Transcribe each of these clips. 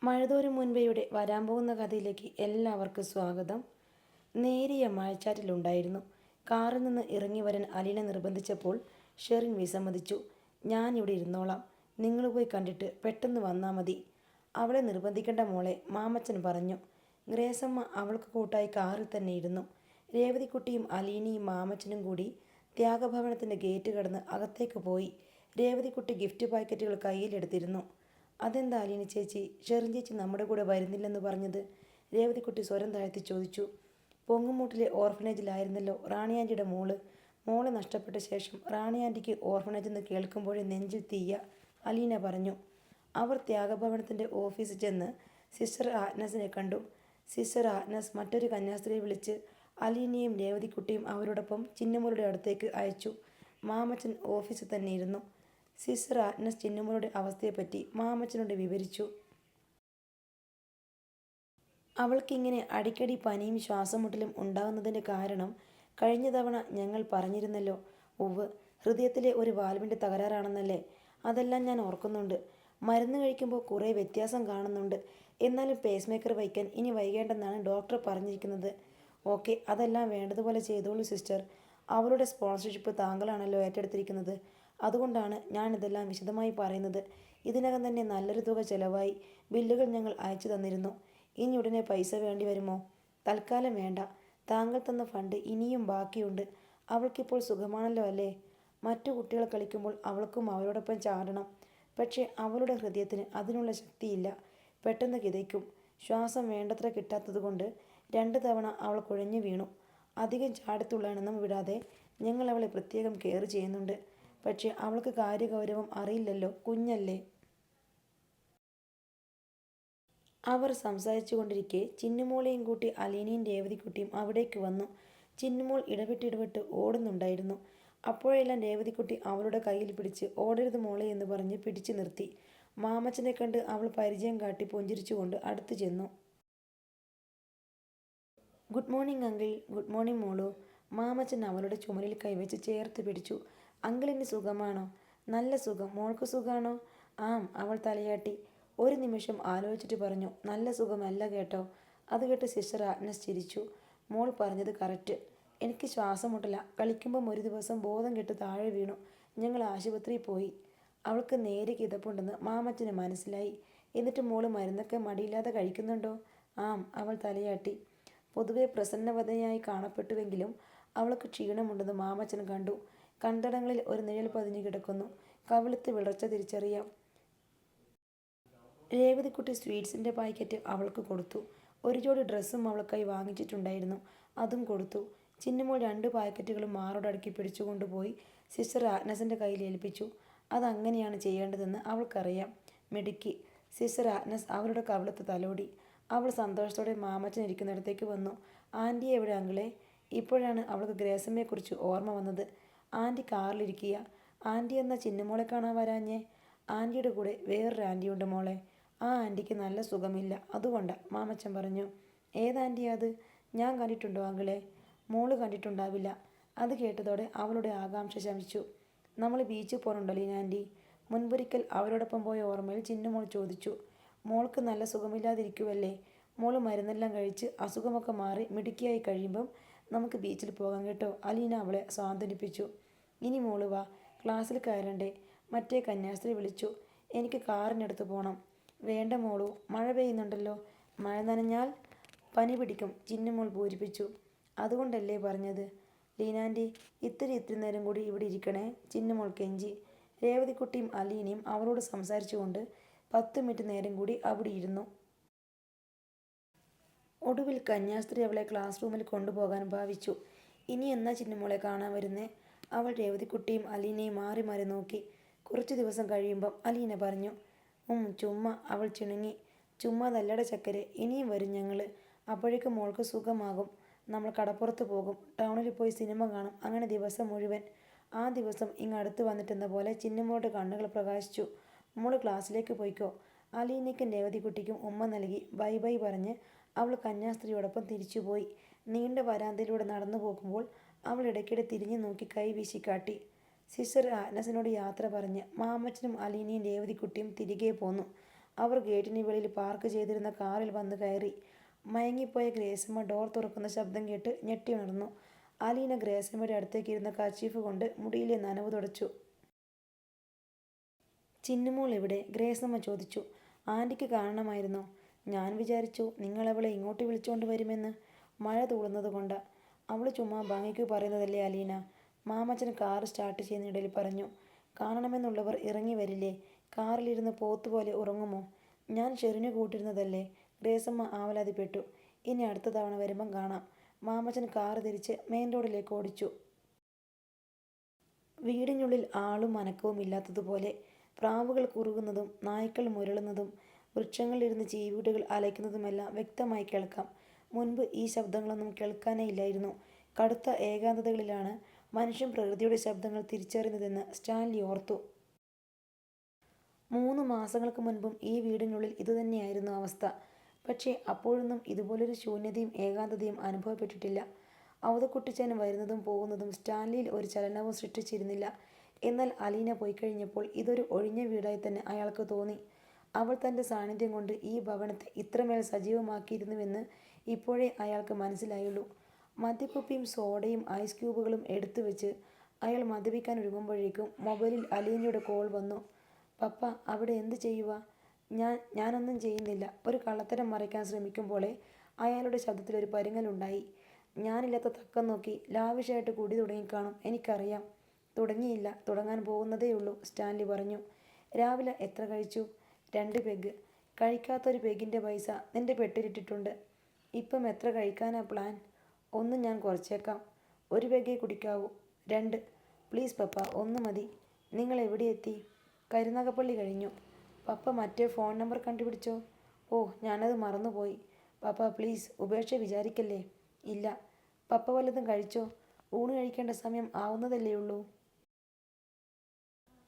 മഴതോരും മുൻപേയുടെ വരാൻ പോകുന്ന കഥയിലേക്ക് എല്ലാവർക്കും സ്വാഗതം. നേരിയ മഴച്ചാറ്റിലുണ്ടായിരുന്നു. കാറിൽ നിന്ന് ഇറങ്ങി വരാൻ അലീന നിർബന്ധിച്ചപ്പോൾ ഷെറിൻ വിസമ്മതിച്ചു. ഞാൻ ഇവിടെ ഇരുന്നോളാം, നിങ്ങൾ പോയി കണ്ടിട്ട് പെട്ടെന്ന് വന്നാൽ മതി. അവളെ നിർബന്ധിക്കേണ്ട മോളെ, മാമച്ചൻ പറഞ്ഞു. ഗ്രേസമ്മ അവൾക്ക് കൂട്ടായി കാറിൽ തന്നെ ഇരുന്നു. രേവതിക്കുട്ടിയും അലീനയും മാമച്ചനും കൂടി ത്യാഗഭവനത്തിൻ്റെ ഗേറ്റ് കടന്ന് അകത്തേക്ക് പോയി. രേവതിക്കുട്ടി ഗിഫ്റ്റ് പാക്കറ്റുകൾ കയ്യിലെടുത്തിരുന്നു. അതെന്താ അലീന ചേച്ചി, ഷെറിൻ ചേച്ചി നമ്മുടെ കൂടെ വരുന്നില്ലെന്ന് പറഞ്ഞത്? രേവതിക്കുട്ടി സ്വരം താഴ്ത്തി ചോദിച്ചു. പൊങ്ങുമൂട്ടിലെ ഓർഫനേജിലായിരുന്നല്ലോ റാണി ആൻറ്റിയുടെ മോള്. മോളെ നഷ്ടപ്പെട്ട ശേഷം റാണി ആൻറ്റിക്ക് ഓർഫനേജ് എന്ന് കേൾക്കുമ്പോഴേ നെഞ്ചിൽ തീയ, അലീന പറഞ്ഞു. അവർ ത്യാഗഭവനത്തിൻ്റെ ഓഫീസിൽ ചെന്ന് സിസ്റ്റർ ആഗ്നസിനെ കണ്ടു. സിസ്റ്റർ ആഗ്നസ് മറ്റൊരു കന്യാസ്ത്രീയെ വിളിച്ച് അലീനയും രേവതിക്കുട്ടിയും അവരോടൊപ്പം ചിന്നമ്മളുടെ അടുത്തേക്ക് അയച്ചു. മാമച്ചൻ ഓഫീസിൽ തന്നെ ഇരുന്നു. സിസ്റ്റർ ആഗ്നസ് ചിന്നമ്മളുടെ അവസ്ഥയെപ്പറ്റി മാമച്ചനോട് വിവരിച്ചു. അവൾക്കിങ്ങനെ അടിക്കടി പനിയും ശ്വാസം മുട്ടലും ഉണ്ടാകുന്നതിൻ്റെ കാരണം കഴിഞ്ഞ തവണ ഞങ്ങൾ പറഞ്ഞിരുന്നല്ലോ. ഉവ്, ഹൃദയത്തിലെ ഒരു വാൽവിൻ്റെ തകരാറാണെന്നല്ലേ? അതെല്ലാം ഞാൻ ഓർക്കുന്നുണ്ട്. മരുന്ന് കഴിക്കുമ്പോൾ കുറേ വ്യത്യാസം കാണുന്നുണ്ട്. എന്നാലും പേസ് മേക്കർ വയ്ക്കാൻ ഇനി വൈകേണ്ടെന്നാണ് ഡോക്ടർ പറഞ്ഞിരിക്കുന്നത്. ഓക്കെ, അതെല്ലാം വേണ്ടതുപോലെ ചെയ്തോളൂ സിസ്റ്റർ. അവളുടെ സ്പോൺസർഷിപ്പ് താങ്കളാണല്ലോ ഏറ്റെടുത്തിരിക്കുന്നത്. അതുകൊണ്ടാണ് ഞാനിതെല്ലാം വിശദമായി പറയുന്നത്. ഇതിനകം തന്നെ നല്ലൊരു തുക ചിലവായി. ബില്ലുകൾ ഞങ്ങൾ അയച്ചു തന്നിരുന്നു. ഇനി ഉടനെ പൈസ വേണ്ടി വരുമോ? തൽക്കാലം വേണ്ട. താങ്കൾ തന്ന ഫണ്ട് ഇനിയും ബാക്കിയുണ്ട്. അവൾക്കിപ്പോൾ സുഖമാണല്ലോ അല്ലേ? മറ്റു കുട്ടികൾ കളിക്കുമ്പോൾ അവൾക്കും അവരോടൊപ്പം ചാടണം. പക്ഷേ അവളുടെ ഹൃദയത്തിന് അതിനുള്ള ശക്തിയില്ല. പെട്ടെന്ന് കിതയ്ക്കും. ശ്വാസം വേണ്ടത്ര കിട്ടാത്തതുകൊണ്ട് 2 തവണ അവൾ കുഴഞ്ഞു വീണു. അധികം ചാടത്തുള്ളാനൊന്നും വിടാതെ ഞങ്ങൾ അവളെ പ്രത്യേകം കെയർ ചെയ്യുന്നുണ്ട്. പക്ഷേ അവൾക്ക് കാര്യഗൗരവം അറിയില്ലല്ലോ, കുഞ്ഞല്ലേ. അവർ സംസാരിച്ചു കൊണ്ടിരിക്കെ ചിന്നുമോളെയും കൂട്ടി അലീനയും രേവതിക്കുട്ടിയും അവിടേക്ക് വന്നു. ചിന്നുമോൾ ഇടവിട്ട് ഓടുന്നുണ്ടായിരുന്നു. അപ്പോഴെല്ലാം രേവതിക്കുട്ടി അവളുടെ കയ്യിൽ പിടിച്ച് ഓടരുത് മോളെ എന്ന് പറഞ്ഞ് പിടിച്ചു നിർത്തി. മാമച്ചനെ കണ്ട് അവൾ പരിചയം കാട്ടി പുഞ്ചിരിച്ചുകൊണ്ട് അടുത്തു ചെന്നു. Good morning uncle. Good morning മോളു. മാമച്ചൻ അവളുടെ ചുമലിൽ കൈവച്ച് ചേർത്ത് പിടിച്ചു. അങ്കിളിന് സുഖമാണോ? നല്ല സുഖം. മോൾക്ക് സുഖാണോ? ആം, അവൾ തലയാട്ടി. ഒരു നിമിഷം ആലോചിച്ചിട്ട് പറഞ്ഞു. നല്ല സുഖമല്ല കേട്ടോ. അത് കേട്ട് സിസ്റ്റർ ആഗ്നസ് ചിരിച്ചു. മോൾ പറഞ്ഞത് കറക്റ്റ്. എനിക്ക് ശ്വാസം മുട്ടല. കളിക്കുമ്പം ഒരു ദിവസം ബോധം കെട്ട് താഴെ വീണു. ഞങ്ങൾ ആശുപത്രിയിൽ പോയി. അവൾക്ക് നേരെ കിതപ്പുണ്ടെന്ന് മാമച്ചന് മനസ്സിലായി. എന്നിട്ട് മോള് മരുന്നൊക്കെ മടിയില്ലാതെ കഴിക്കുന്നുണ്ടോ? ആം, അവൾ തലയാട്ടി. പൊതുവെ പ്രസന്നവതയായി കാണപ്പെട്ടുവെങ്കിലും അവൾക്ക് ക്ഷീണമുണ്ടെന്ന് മാമച്ചൻ കണ്ടു. കൺതടങ്ങളിൽ ഒരു നിഴൽ പതിഞ്ഞു കിടക്കുന്നു. കവിളത്ത് വിളർച്ച തിരിച്ചറിയാം. രേവതിക്കുട്ടി സ്വീറ്റ്സിൻ്റെ പാക്കറ്റ് അവൾക്ക് കൊടുത്തു. ഒരു ജോഡി ഡ്രസ്സും അവൾക്കായി വാങ്ങിച്ചിട്ടുണ്ടായിരുന്നു, അതും കൊടുത്തു. ചിന്നുമോൾ 2 പാക്കറ്റുകളും മാറോടടുക്കി പിടിച്ചുകൊണ്ടുപോയി സിസ്റ്റർ ആഗ്നസിൻ്റെ കയ്യിൽ ഏൽപ്പിച്ചു. അതങ്ങനെയാണ് ചെയ്യേണ്ടതെന്ന് അവൾക്കറിയാം. മിടുക്കി. സിസ്റ്റർ ആഗ്നസ് അവളുടെ കവിളത്ത് തലോടി. അവൾ സന്തോഷത്തോടെ മാമച്ചൻ ഇരിക്കുന്നിടത്തേക്ക് വന്നു. ആൻറ്റി എവിടെ അങ്കിളെ? ഇപ്പോഴാണ് അവൾക്ക് ഗ്രേസമ്മയെക്കുറിച്ച് ഓർമ്മ വന്നത്. ആൻറ്റി കാറിലിരിക്കുക. ആൻറ്റി എന്നാ ചിന്നുമോളെ കാണാൻ വരാഞ്ഞേ? ആൻറ്റിയുടെ കൂടെ വേറൊരു ആൻറ്റിയുണ്ട് മോളെ. ആ ആൻറ്റിക്ക് നല്ല സുഖമില്ല, അതുകൊണ്ടാ, മാമച്ചൻ പറഞ്ഞു. ഏതാൻറ്റിയാ അത്? ഞാൻ കണ്ടിട്ടുണ്ടോ അങ്കിളെ? മോള് കണ്ടിട്ടുണ്ടാവില്ല. അത് കേട്ടതോടെ അവളുടെ ആകാംക്ഷ ശമിച്ചു. നമ്മൾ ബീച്ചിൽ പോകണുണ്ടോ ലീനാൻറ്റി? മുൻപൊരിക്കൽ അവരോടൊപ്പം പോയ ഓർമ്മയിൽ ചിന്നുമോൾ ചോദിച്ചു. മോൾക്ക് നല്ല സുഖമില്ലാതിരിക്കുവല്ലേ? മോള് മരുന്നെല്ലാം കഴിച്ച് അസുഖമൊക്കെ മാറി മിടുക്കിയായി കഴിയുമ്പം നമുക്ക് ബീച്ചിൽ പോകാം കേട്ടോ, അലീന അവളെ സാന്ത്വനിപ്പിച്ചു. ഇനി മോള് വാ, ക്ലാസ്സിൽ കയറണ്ടേ? മറ്റേ കന്യാസ്ത്രീ വിളിച്ചു. എനിക്ക് കാറിനടുത്ത് പോകണം. വേണ്ട മോളു, മഴ പെയ്യുന്നുണ്ടല്ലോ. മഴ നനഞ്ഞാൽ പനി പിടിക്കും, ചിന്നുമോൾ പൂരിപ്പിച്ചു. അതുകൊണ്ടല്ലേ പറഞ്ഞത്. ലീനാൻറ്റി, ഇത്തിരി നേരം കൂടി ഇവിടെ ഇരിക്കണേ, ചിന്നുമോൾ കെഞ്ചി. രേവതിക്കുട്ടിയും അലീനയും അവളോട് സംസാരിച്ചുകൊണ്ട് 10 മിനിറ്റ് നേരം കൂടി അവിടെ ഇരുന്നു. ഒടുവിൽ കന്യാസ്ത്രീ അവളെ ക്ലാസ് റൂമിൽ കൊണ്ടുപോകാൻ ഭാവിച്ചു. ഇനി എന്നാ ചിന്നുമോളെ കാണാൻ വരുന്നേ? അവൾ രേവതിക്കുട്ടിയും അലീനയും മാറി മാറി നോക്കി. കുറച്ചു ദിവസം കഴിയുമ്പം അലീന പറഞ്ഞു. ചുമ്മാ, അവൾ ചിണുങ്ങി. ചുമ്മാ നല്ലട ചക്കരെ, ഇനിയും വരും ഞങ്ങൾ. അപ്പോഴേക്കും മോൾക്ക് സുഖമാകും. നമ്മൾ കടപ്പുറത്ത് പോകും, ടൗണിൽ പോയി സിനിമ കാണും, അങ്ങനെ ദിവസം മുഴുവൻ. ആ ദിവസം ഇങ്ങടുത്ത് വന്നിട്ടെന്ന പോലെ ചിന്നുമോളുടെ കണ്ണുകൾ പ്രകാശിച്ചു. മോള് ക്ലാസ്സിലേക്ക് പോയിക്കോ. അലീനയ്ക്കും രേവതിക്കുട്ടിക്കും ഉമ്മ നൽകി ബൈ ബൈ പറഞ്ഞ് അവൾ കന്യാസ്ത്രീയോടൊപ്പം തിരിച്ചുപോയി. നീണ്ട വരാന്തയിലൂടെ നടന്നു പോകുമ്പോൾ അവൾ ഇടയ്ക്കിടെ തിരിഞ്ഞു നോക്കി കൈ വീശിക്കാട്ടി. സിസ്റ്റർ ആഗ്നസിനോട് യാത്ര പറഞ്ഞ് മാമച്ചനും അലീനയും രേവതിക്കുട്ടിയും തിരികെ പോന്നു. അവർ ഗേറ്റിന് വെളിയിൽ പാർക്ക് ചെയ്തിരുന്ന കാറിൽ വന്ന് കയറി. മയങ്ങിപ്പോയ ഗ്രേസമ്മ ഡോർ തുറക്കുന്ന ശബ്ദം കേട്ട് ഞെട്ടിയുണർന്നു. അലീന ഗ്രേസമ്മയുടെ അടുത്തേക്ക് ഇരുന്ന കർച്ചീഫ് കൊണ്ട് മുടിയിലെ നനവ് തുടച്ചു. ചിന്നുമോൾ എവിടെ? ഗ്രേസമ്മ ചോദിച്ചു. ആൻറ്റിക്ക് കാണണമായിരുന്നോ? ഞാൻ വിചാരിച്ചു നിങ്ങളവളെ ഇങ്ങോട്ട് വിളിച്ചുകൊണ്ട് വരുമെന്ന്. മഴ തൂളുന്നത് കൊണ്ടാ. അവൾ ചുമ്മാ ഭംഗിക്ക് പറയുന്നതല്ലേ അലീന. മാമച്ചൻ കാർ സ്റ്റാർട്ട് ചെയ്യുന്നതിനിടയിൽ പറഞ്ഞു. കാണണമെന്നുള്ളവർ ഇറങ്ങി വരില്ലേ? കാറിലിരുന്ന് പോത്തുപോലെ ഉറങ്ങുമോ? ഞാൻ ഷെറിന് കൂട്ടിരുന്നതല്ലേ? ഗ്രേസമ്മ ആവലാതിപ്പെട്ടു. ഇനി അടുത്ത തവണ വരുമ്പം കാണാം. മാമച്ചൻ കാർ തിരിച്ച് മെയിൻ റോഡിലേക്ക് ഓടിച്ചു. വീടിനുള്ളിൽ ആളും അനക്കവും ഇല്ലാത്തതുപോലെ. പ്രാവുകൾ കുറുകുന്നതും നായ്ക്കൾ മുരളുന്നതും വൃക്ഷങ്ങളിലിരുന്ന് ചീവീടുകൾ അലയ്ക്കുന്നതുമെല്ലാം വ്യക്തമായി കേൾക്കാം. മുൻപ് ഈ ശബ്ദങ്ങളൊന്നും കേൾക്കാനേ ഇല്ലായിരുന്നു. കടുത്ത ഏകാന്തതകളിലാണ് മനുഷ്യൻ പ്രകൃതിയുടെ ശബ്ദങ്ങൾ തിരിച്ചറിയുന്നതെന്ന് സ്റ്റാൻലി ഓർത്തു. 3 മാസങ്ങൾക്ക് മുൻപും ഈ വീടിനുള്ളിൽ ഇതുതന്നെയായിരുന്നു അവസ്ഥ. പക്ഷേ അപ്പോഴൊന്നും ഇതുപോലൊരു ശൂന്യതയും ഏകാന്തതയും അനുഭവപ്പെട്ടിട്ടില്ല. ഔതക്കുട്ടിച്ചാൻ വരുന്നതും പോകുന്നതും സ്റ്റാൻലിയിൽ ഒരു ചലനവും സൃഷ്ടിച്ചിരുന്നില്ല. എന്നാൽ അലീന പോയിക്കഴിഞ്ഞപ്പോൾ ഇതൊരു ഒഴിഞ്ഞ വീടായി തന്നെ അയാൾക്ക് തോന്നി. അവൾ തൻ്റെ സാന്നിധ്യം കൊണ്ട് ഈ ഭവനത്തെ ഇത്രമേൽ സജീവമാക്കിയിരുന്നുവെന്ന് ഇപ്പോഴേ അയാൾക്ക് മനസ്സിലായുള്ളൂ. മദ്യക്കുപ്പിയും സോഡയും ഐസ് ക്യൂബുകളും എടുത്തു വെച്ച് അയാൾ മദ്യപിക്കാൻ ഒരുങ്ങുമ്പോഴേക്കും മൊബൈലിൽ അലീനയുടെ കോൾ വന്നു. പപ്പ അവിടെ എന്ത് ചെയ്യുക? ഞാനൊന്നും ചെയ്യുന്നില്ല. ഒരു കള്ളത്തരം മറയ്ക്കാൻ ശ്രമിക്കുമ്പോളെ അയാളുടെ ശബ്ദത്തിലൊരു പരുങ്ങലുണ്ടായി. ഞാനില്ലാത്ത തക്കം നോക്കി ലാവിഷായിട്ട് കുടി തുടങ്ങിക്കാണും, എനിക്കറിയാം. തുടങ്ങിയില്ല, തുടങ്ങാൻ പോകുന്നതേയുള്ളൂ, സ്റ്റാൻലി പറഞ്ഞു. രാവിലെ എത്ര കഴിച്ചു? 2 പെഗ്. കഴിക്കാത്തൊരു പെഗിൻ്റെ പൈസ നിന്റെ പെട്ടിലിട്ടിട്ടുണ്ട്. ഇപ്പം എത്ര കഴിക്കാനാ പ്ലാൻ? 1 ഞാൻ കുറച്ചേക്കാം. 1 പെഗേ കുടിക്കാവൂ. 2. പ്ലീസ് പപ്പ, 1 മതി. നിങ്ങൾ എവിടെ എത്തി? കരുനാഗപ്പള്ളി കഴിഞ്ഞു. പപ്പ മറ്റേ ഫോൺ നമ്പർ കണ്ടുപിടിച്ചോ? ഓ, ഞാനത് മറന്നുപോയി. പപ്പ പ്ലീസ് ഉപേക്ഷ വിചാരിക്കല്ലേ. ഇല്ല. പപ്പ വല്ലതും കഴിച്ചോ? ഊണ് കഴിക്കേണ്ട സമയം ആവുന്നതല്ലേ ഉള്ളൂ.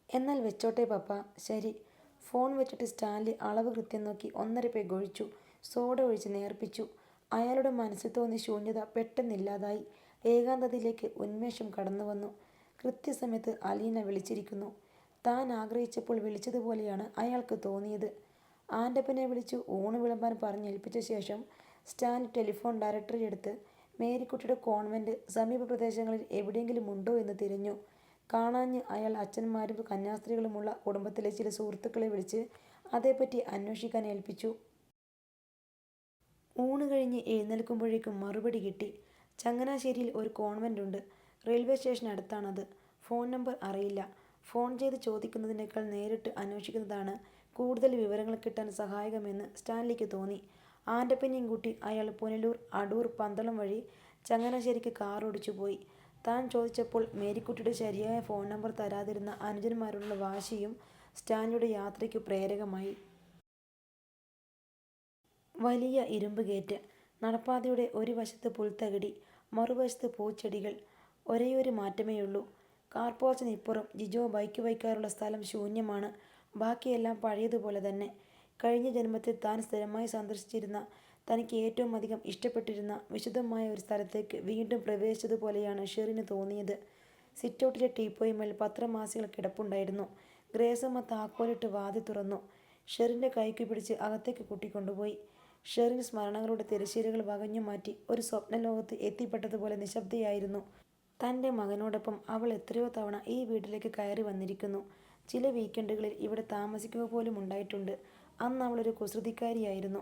എന്നാൽ വെച്ചോട്ടെ പപ്പ. ശരി. ഫോൺ വെച്ചിട്ട് സ്റ്റാൻലി അളവ് കൃത്യം നോക്കി 1.5 പെഗ് ഒഴിച്ചു. സോഡ ഒഴിച്ച് നേർപ്പിച്ചു. അയാളുടെ മനസ്സിൽ തോന്നിയ ശൂന്യത പെട്ടെന്നില്ലാതായി. ഏകാന്തതയിലേക്ക് ഉന്മേഷം കടന്നു വന്നു. കൃത്യസമയത്ത് അലീന വിളിച്ചിരിക്കുന്നു. താൻ ആഗ്രഹിച്ചപ്പോൾ വിളിച്ചതുപോലെയാണ് അയാൾക്ക് തോന്നിയത്. ആൻ്റപ്പനെ വിളിച്ചു ഊണ് വിളമ്പാൻ പറഞ്ഞേൽപ്പിച്ച ശേഷം സ്റ്റാൻലി ടെലിഫോൺ ഡയറക്ടറി എടുത്ത് മേരിക്കുട്ടിയുടെ കോൺവെൻറ്റ് സമീപ പ്രദേശങ്ങളിൽ എവിടെയെങ്കിലും ഉണ്ടോ എന്ന് തിരഞ്ഞു. കാണാഞ്ഞ് അയാൾ അച്ഛന്മാരും കന്യാസ്ത്രീകളുമുള്ള കുടുംബത്തിലെ ചില സുഹൃത്തുക്കളെ വിളിച്ച് അതേപ്പറ്റി അന്വേഷിക്കാൻ ഏൽപ്പിച്ചു. ഊണ് കഴിഞ്ഞ് എഴുന്നേൽക്കുമ്പോഴേക്കും മറുപടി കിട്ടി. ചങ്ങനാശ്ശേരിയിൽ ഒരു കോൺവെൻ്റ് ഉണ്ട്. റെയിൽവേ സ്റ്റേഷൻ അടുത്താണത്. ഫോൺ നമ്പർ അറിയില്ല. ഫോൺ ചെയ്ത് ചോദിക്കുന്നതിനേക്കാൾ നേരിട്ട് അന്വേഷിക്കുന്നതാണ് കൂടുതൽ വിവരങ്ങൾ കിട്ടാൻ സഹായകമെന്ന് സ്റ്റാൻലിക്ക് തോന്നി. ആൻ്റപ്പനെയും കൂട്ടി അയാൾ പുനലൂർ, അടൂർ, പന്തളം വഴി ചങ്ങനാശ്ശേരിക്ക് കാർ ഓടിച്ചു പോയി. താൻ ചോദിച്ചപ്പോൾ മേരിക്കുട്ടിയുടെ ശരിയായ ഫോൺ നമ്പർ തരാതിരുന്ന അനുജന്മാരോടുള്ള വാശിയും സ്റ്റാൻലിയുടെ യാത്രയ്ക്ക് പ്രേരകമായി. വലിയ ഇരുമ്പ് ഗേറ്റ്. നടപ്പാതയുടെ ഒരു വശത്ത് പുൽത്തകിടി, മറുവശത്ത് പൂച്ചെടികൾ. ഒരേയൊരു മാറ്റമേയുള്ളൂ. കാർപോർച്ചിനിപ്പുറം ജിജോ ബൈക്ക് വയ്ക്കാറുള്ള സ്ഥലം ശൂന്യമാണ്. ബാക്കിയെല്ലാം പഴയതുപോലെ തന്നെ. കഴിഞ്ഞ ജന്മത്തിൽ താൻ സ്ഥിരമായി സന്ദർശിച്ചിരുന്ന, തനിക്ക് ഏറ്റവും അധികം ഇഷ്ടപ്പെട്ടിരുന്ന വിശുദ്ധമായ ഒരു സ്ഥലത്തേക്ക് വീണ്ടും പ്രവേശിച്ചതുപോലെയാണ് ഷെറിന് തോന്നിയത്. സിറ്റൗട്ടിലെ ടീപ്പോയിന്മേൽ പത്രമാസികകൾ കിടപ്പുണ്ടായിരുന്നു. ഗ്രേസമ്മ താക്കോലിട്ട് വാതിൽ തുറന്നു. ഷെറിൻ്റെ കൈക്ക് പിടിച്ച് അകത്തേക്ക് കൂട്ടിക്കൊണ്ടുപോയി. ഷെറിൻ സ്മരണകളുടെ തിരശ്ശീലകൾ വകഞ്ഞു മാറ്റി ഒരു സ്വപ്നലോകത്ത് എത്തിപ്പെട്ടതുപോലെ നിശബ്ദയായിരുന്നു. തൻ്റെ മകനോടൊപ്പം അവൾ എത്രയോ തവണ ഈ വീട്ടിലേക്ക് കയറി വന്നിരിക്കുന്നു. ചില വീക്കെൻഡുകളിൽ ഇവിടെ താമസിക്കുക പോലും ഉണ്ടായിട്ടുണ്ട്. അന്ന് അവളൊരു കുസൃതിക്കാരിയായിരുന്നു.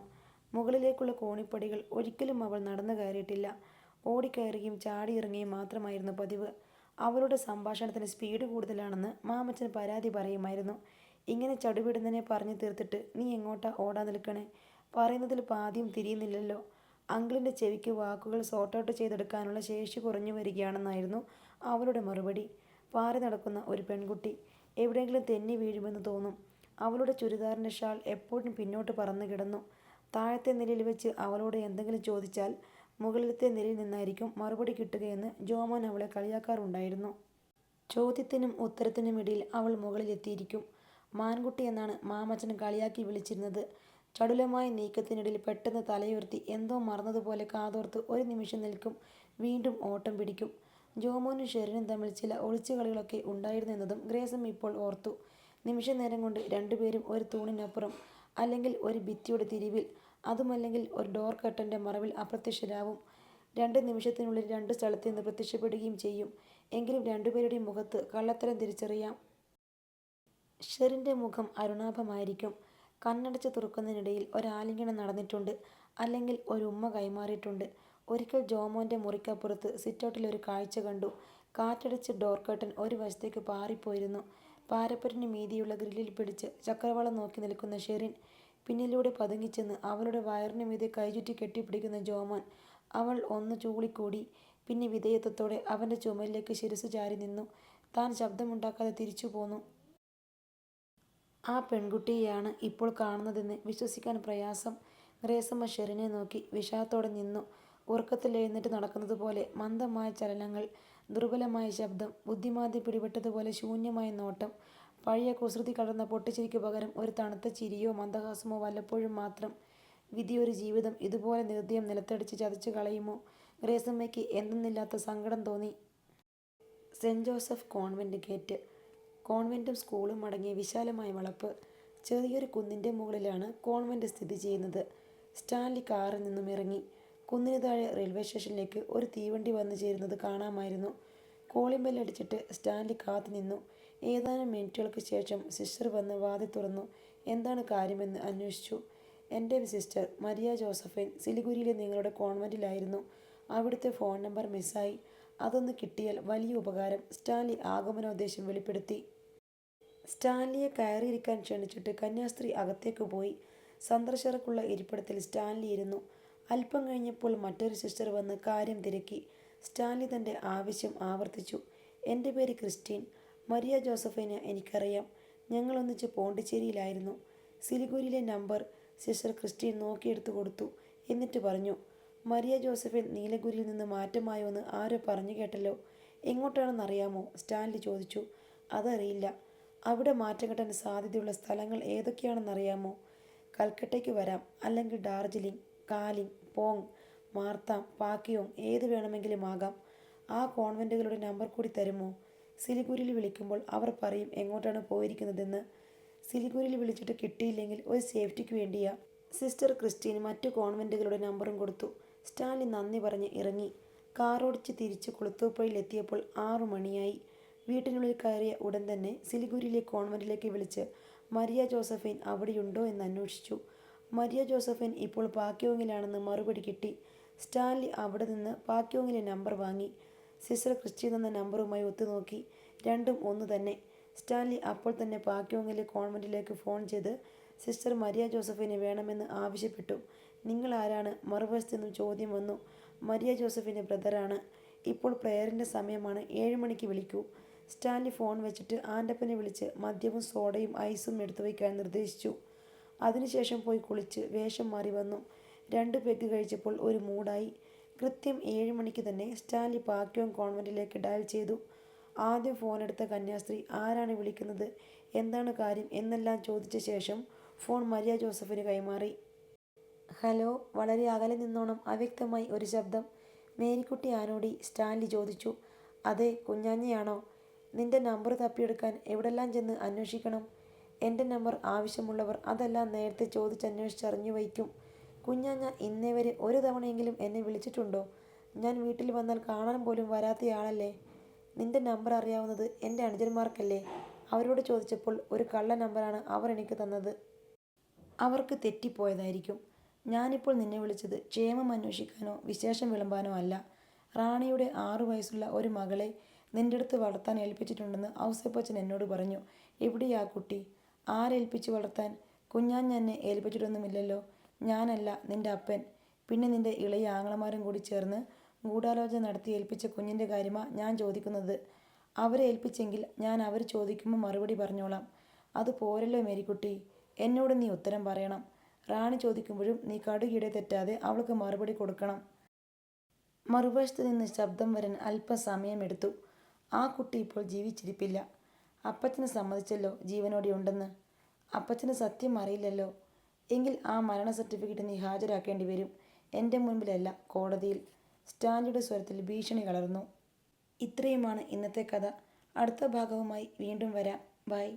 മുകളിലേക്കുള്ള കോണിപ്പടികൾ ഒരിക്കലും അവൾ നടന്നു കയറിയിട്ടില്ല. ഓടിക്കയറുകയും ചാടിയിറങ്ങുകയും മാത്രമായിരുന്നു പതിവ്. അവളുടെ സംഭാഷണത്തിന് സ്പീഡ് കൂടുതലാണെന്ന് മാമച്ചൻ പരാതി പറയുമായിരുന്നു. ഇങ്ങനെ ചടുപിടുന്നതിനെ പറഞ്ഞു തീർത്തിട്ട് നീ എങ്ങോട്ടാ ഓടാൻ നിൽക്കണേ? പറയുന്നതിൽ പാതിയും തിരിയുന്നില്ലല്ലോ. അങ്കിളിൻ്റെ ചെവിക്ക് വാക്കുകൾ സോർട്ട് ഔട്ട് ചെയ്തെടുക്കാനുള്ള ശേഷി കുറഞ്ഞു വരികയാണെന്നായിരുന്നു അവളുടെ മറുപടി. പാറി നടക്കുന്ന ഒരു പെൺകുട്ടി. എവിടെയെങ്കിലും തെന്നി വീഴുമെന്ന് തോന്നും. അവളുടെ ചുരിദാറിൻ്റെ ഷാൾ എപ്പോഴും പിന്നോട്ട് പറന്നു കിടന്നു. താഴത്തെ നിലയിൽ വെച്ച് അവളോട് എന്തെങ്കിലും ചോദിച്ചാൽ മുകളിലത്തെ നിലയിൽ നിന്നായിരിക്കും മറുപടി കിട്ടുകയെന്ന് ജോമോൻ അവളെ കളിയാക്കാറുണ്ടായിരുന്നു. ചോദ്യത്തിനും ഉത്തരത്തിനുമിടയിൽ അവൾ മുകളിലെത്തിയിരിക്കും. മാൻകുട്ടി എന്നാണ് മാമച്ചൻ കളിയാക്കി വിളിച്ചിരുന്നത്. ചടുലമായ നീക്കത്തിനിടയിൽ പെട്ടെന്ന് തലയുയർത്തി എന്തോ മറന്നതുപോലെ കാതോർത്ത് ഒരു നിമിഷം നിൽക്കും. വീണ്ടും ഓട്ടം പിടിക്കും. ജോമോനും ഷെറിനും തമ്മിൽ ചില ഒളിച്ചുകളികളൊക്കെ ഉണ്ടായിരുന്നു എന്നതും ഗ്രേസം ഇപ്പോൾ ഓർത്തു. നിമിഷ നേരം കൊണ്ട് രണ്ടുപേരും ഒരു തൂണിനപ്പുറം. അല്ലെങ്കിൽ ഒരു ഭിത്തിയുടെ തിരിവിൽ, അതുമല്ലെങ്കിൽ ഒരു ഡോർ കർട്ടൻ്റെ മറവിൽ അപ്രത്യക്ഷരാവും. 2 നിമിഷത്തിനുള്ളിൽ 2 സ്ഥലത്ത് നിന്ന് പ്രത്യക്ഷപ്പെടുകയും ചെയ്യും. എങ്കിലും രണ്ടുപേരുടെയും മുഖത്ത് കള്ളത്തരം തിരിച്ചറിയാം. ഷെറിൻ്റെ മുഖം അരുണാഭമായിരിക്കും. കണ്ണടച്ച് തുറക്കുന്നതിനിടയിൽ ഒരാലിംഗനം നടന്നിട്ടുണ്ട്, അല്ലെങ്കിൽ ഒരു ഉമ്മ കൈമാറിയിട്ടുണ്ട്. ഒരിക്കൽ ജോമോൻ്റെ മുറിക്കപ്പുറത്ത് സിറ്റൗട്ടിൽ ഒരു കാഴ്ച കണ്ടു. കാറ്റടിച്ച് ഡോർ കർട്ടൻ ഒരു വശത്തേക്ക് പാറിപ്പോയിരുന്നു. പാരപ്പറ്റിന് മീതിയുള്ള ഗ്രില്ലിൽ പിടിച്ച് ചക്രവാളം നോക്കി നിൽക്കുന്ന ഷെറിൻ. പിന്നിലൂടെ പതുങ്ങിച്ചെന്ന് അവളുടെ വയറിന് മീതെ കൈചുറ്റി കെട്ടിപ്പിടിക്കുന്ന ജോമോൻ. അവൾ ഒന്ന് ചൂളിക്കൂടി. പിന്നെ വിധേയത്വത്തോടെ അവൻ്റെ ചുമലിലേക്ക് ശിരസ് ചാരി നിന്നു. താൻ ശബ്ദമുണ്ടാക്കാതെ തിരിച്ചു പോന്നു. ആ പെൺകുട്ടിയെയാണ് ഇപ്പോൾ കാണുന്നതെന്ന് വിശ്വസിക്കാൻ പ്രയാസം. ഗ്രേസമ്മ ഷെറിനെ നോക്കി വിഷാദത്തോടെ നിന്നു. ഉറക്കത്തിൽ എഴുന്നേറ്റ് നടക്കുന്നത് പോലെ മന്ദമായ ചലനങ്ങൾ, ദുർബലമായ ശബ്ദം, ബുദ്ധിമാന്ദ്യം പിടിപെട്ടതുപോലെ ശൂന്യമായ നോട്ടം. പഴയ കുസൃതി കലർന്ന പൊട്ടിച്ചിരിക്കു പകരം ഒരു തണുത്ത ചിരിയോ മന്ദഹാസമോ വല്ലപ്പോഴും മാത്രം. വിധി ഒരു ജീവിതം ഇതുപോലെ നിർദ്ദയം നിലത്തടിച്ച് ചതച്ചു കളയുമോ? ഗ്രേസമ്മയ്ക്ക് എന്തെന്നില്ലാത്ത സങ്കടം തോന്നി. Saint Joseph convent gate. കോൺവെന്റും സ്കൂളും അടങ്ങിയ വിശാലമായ വളപ്പ്. ചെറിയൊരു കുന്നിൻ്റെ മുകളിലാണ് കോൺവെന്റ് സ്ഥിതി ചെയ്യുന്നത്. സ്റ്റാൻലി കാറിൽ നിന്നും ഇറങ്ങി. കുന്നിന് താഴെ റെയിൽവേ സ്റ്റേഷനിലേക്ക് ഒരു തീവണ്ടി വന്നു ചേരുന്നത് കാണാമായിരുന്നു. കോളിംഗ് ബെല്ലടിച്ചിട്ട് സ്റ്റാൻലി കാത്തു നിന്നു. ഏതാനും മിനിറ്റുകൾക്ക് ശേഷം സിസ്റ്റർ വന്ന് വാതിൽ തുറന്നു. എന്താണ് കാര്യമെന്ന് അന്വേഷിച്ചു. എൻ്റെ സിസ്റ്റർ മരിയ ജോസഫൈൻ സിലിഗുരിയിലെ നിങ്ങളുടെ കോൺവെന്റിലായിരുന്നു. അവിടുത്തെ ഫോൺ നമ്പർ മിസ്സായി. അതൊന്ന് കിട്ടിയാൽ വലിയ ഉപകാരം. സ്റ്റാൻലി ആഗമനോദ്ദേശം വെളിപ്പെടുത്തി. സ്റ്റാൻലിയെ കയറിയിരിക്കാൻ ക്ഷണിച്ചിട്ട് കന്യാസ്ത്രീ അകത്തേക്ക് പോയി. സന്ദർശകർക്കുള്ള ഇരിപ്പിടത്തിൽ സ്റ്റാൻലി ഇരുന്നു. അല്പം കഴിഞ്ഞപ്പോൾ മറ്റൊരു സിസ്റ്റർ വന്ന് കാര്യം തിരക്കി. സ്റ്റാൻലി തൻ്റെ ആവശ്യം ആവർത്തിച്ചു. എൻ്റെ പേര് ക്രിസ്റ്റീൻ. മരിയ ജോസഫിനെ എനിക്കറിയാം. ഞങ്ങൾ ഒന്നിച്ച് പോണ്ടിച്ചേരിയിലായിരുന്നു. സിലിഗുരിയിലെ നമ്പർ സിസ്റ്റർ ക്രിസ്റ്റീൻ നോക്കിയെടുത്തു കൊടുത്തു. എന്നിട്ട് പറഞ്ഞു, മരിയ ജോസഫിൻ നീലഗിരിയിൽ നിന്ന് മാറ്റമായോ എന്ന് ആരോ പറഞ്ഞു കേട്ടല്ലോ. എങ്ങോട്ടാണെന്നറിയാമോ? സ്റ്റാൻലി ചോദിച്ചു. അതറിയില്ല. അവിടെ മാറ്റം കിട്ടാൻ സാധ്യതയുള്ള സ്ഥലങ്ങൾ ഏതൊക്കെയാണെന്നറിയാമോ? കൽക്കട്ടയ്ക്ക് വരാം, അല്ലെങ്കിൽ ഡാർജിലിംഗ്, കാലിംഗ്, പോങ്, മാർത്താം, പാക്കിയോങ്, ഏത് വേണമെങ്കിലും ആകാം. ആ കോൺവെൻറ്റുകളുടെ നമ്പർ കൂടി തരുമോ? സിലിഗുരിയിൽ വിളിക്കുമ്പോൾ അവർ പറയും എങ്ങോട്ടാണ് പോയിരിക്കുന്നതെന്ന്. സിലിഗുരിയിൽ വിളിച്ചിട്ട് കിട്ടിയില്ലെങ്കിൽ ഒരു സേഫ്റ്റിക്ക് വേണ്ടിയാ. സിസ്റ്റർ ക്രിസ്റ്റീൻ മറ്റു കോൺവെൻറ്റുകളുടെ നമ്പറും കൊടുത്തു. സ്റ്റാൻലി നന്ദി പറഞ്ഞ് ഇറങ്ങി. കാറോടിച്ച് തിരിച്ച് കുളത്തൂപ്പുഴയിൽ എത്തിയപ്പോൾ 6 മണിയായി. വീട്ടിനുള്ളിൽ കയറിയ ഉടൻ തന്നെ സിലിഗുരിയിലെ കോൺവെൻറ്റിലേക്ക് വിളിച്ച് മരിയ ജോസഫൈൻ അവിടെയുണ്ടോ എന്ന് അന്വേഷിച്ചു. മരിയ ജോസഫൈൻ ഇപ്പോൾ പാക്യോങ്ങിലാണെന്ന് മറുപടി കിട്ടി. സ്റ്റാൻലി അവിടെ നിന്ന് പാക്യോങ്ങിലെ നമ്പർ വാങ്ങി. സിസ്റ്റർ ക്രിസ്റ്റീൻ എന്ന നമ്പറുമായി ഒത്തുനോക്കി. രണ്ടും ഒന്ന് തന്നെ. സ്റ്റാൻലി അപ്പോൾ തന്നെ പാക്യോങ്ങിലെ കോൺവെൻറ്റിലേക്ക് ഫോൺ ചെയ്ത് സിസ്റ്റർ മരിയ ജോസഫിനെ വേണമെന്ന് ആവശ്യപ്പെട്ടു. നിങ്ങൾ ആരാണ്? മറുവശത്തു നിന്നും ചോദ്യം വന്നു. മരിയ ജോസഫിൻ്റെ ബ്രദറാണ്. ഇപ്പോൾ പ്രേയറിൻ്റെ സമയമാണ്. 7 മണിക്ക് വിളിക്കൂ. സ്റ്റാൻലി ഫോൺ വെച്ചിട്ട് ആൻ്റപ്പനെ വിളിച്ച് മദ്യവും സോഡയും ഐസും എടുത്തു വയ്ക്കാൻ നിർദ്ദേശിച്ചു. അതിനുശേഷം പോയി കുളിച്ച് വേഷം മാറി വന്നു. 2 പെഗ് കഴിച്ചപ്പോൾ ഒരു മൂടായി. കൃത്യം 7 മണിക്ക് തന്നെ സ്റ്റാൻലി പാക്യോങ് കോൺവെൻറ്റിലേക്ക് ഡയൽ ചെയ്തു. ആദ്യം ഫോണെടുത്ത കന്യാസ്ത്രീ ആരാണ് വിളിക്കുന്നത്, എന്താണ് കാര്യം എന്നെല്ലാം ചോദിച്ച ശേഷം ഫോൺ മരിയ ജോസഫിന് കൈമാറി. ഹലോ. വളരെ അകലെ നിന്നോണം അവ്യക്തമായി ഒരു ശബ്ദം. മേരിക്കുട്ടി ആനോടി? സ്റ്റാൻലി ചോദിച്ചു. അതെ. കുഞ്ഞാഞ്ഞയാണോ? നിന്റെ നമ്പർ തപ്പിയെടുക്കാൻ എവിടെല്ലാം ചെന്ന് അന്വേഷിക്കണം? എൻ്റെ നമ്പർ ആവശ്യമുള്ളവർ അതെല്ലാം നേരത്തെ ചോദിച്ചന്വേഷിച്ചറിഞ്ഞു വയ്ക്കും. കുഞ്ഞാഞ്ഞ ഇന്നേ വരെ ഒരു തവണയെങ്കിലും എന്നെ വിളിച്ചിട്ടുണ്ടോ? ഞാൻ വീട്ടിൽ വന്നാൽ കാണാൻ പോലും വരാത്തയാളല്ലേ. നിന്റെ നമ്പർ അറിയാവുന്നത് എൻ്റെ അനുജന്മാർക്കല്ലേ. അവരോട് ചോദിച്ചപ്പോൾ ഒരു കള്ള നമ്പറാണ് അവർ എനിക്ക് തന്നത്. അവർക്ക് തെറ്റിപ്പോയതായിരിക്കും. ഞാനിപ്പോൾ നിന്നെ വിളിച്ചത് ക്ഷേമം അന്വേഷിക്കാനോ വിശേഷം വിളമ്പാനോ അല്ല. റാണിയുടെ 6 വയസ്സുള്ള ഒരു മകളെ നിന്റെ അടുത്ത് വളർത്താൻ ഏൽപ്പിച്ചിട്ടുണ്ടെന്ന് ഔസേപ്പച്ചൻ എന്നോട് പറഞ്ഞു. എവിടെയാ കുട്ടി? ആരേൽപ്പിച്ച് വളർത്താൻ? കുഞ്ഞാഞ്ഞ എന്നെ ഏൽപ്പിച്ചിട്ടൊന്നുമില്ലല്ലോ. ഞാനല്ല, നിന്റെ അപ്പൻ. പിന്നെ നിന്റെ ഇളയ ആങ്ങളമാരും കൂടി ചേർന്ന് ഗൂഢാലോചന നടത്തി ഏൽപ്പിച്ച കുഞ്ഞിൻ്റെ കാര്യമാണ് ഞാൻ ചോദിക്കുന്നത്. അവരെ ഏൽപ്പിച്ചെങ്കിൽ ഞാൻ അവർ ചോദിക്കുമ്പോൾ മറുപടി പറഞ്ഞോളാം. അത് പോരല്ലോ മേരിക്കുട്ടി. എന്നോട് നീ ഉത്തരം പറയണം. റാണി ചോദിക്കുമ്പോഴും നീ കടുകിടെ തെറ്റാതെ അവൾക്ക് മറുപടി കൊടുക്കണം. മറുവശത്ത് നിന്ന് ശബ്ദം വരാൻ അല്പസമയമെടുത്തു. ആ കുട്ടി ഇപ്പോൾ ജീവിച്ചിരിപ്പില്ല. അപ്പച്ചന് സമ്മതിച്ചല്ലോ ജീവനോടെ ഉണ്ടെന്ന്. അപ്പച്ചന് സത്യം അറിയില്ലല്ലോ. എങ്കിൽ ആ മരണ സർട്ടിഫിക്കറ്റ് നീ ഹാജരാക്കേണ്ടി വരും. എൻ്റെ മുൻപിലല്ല, കോടതിയിൽ. സ്റ്റാൻലിയുടെ സ്വരത്തിൽ ഭീഷണി കളർന്നു. ഇത്രയുമാണ് ഇന്നത്തെ കഥ. അടുത്ത ഭാഗവുമായി വീണ്ടും വരാം. ബൈ.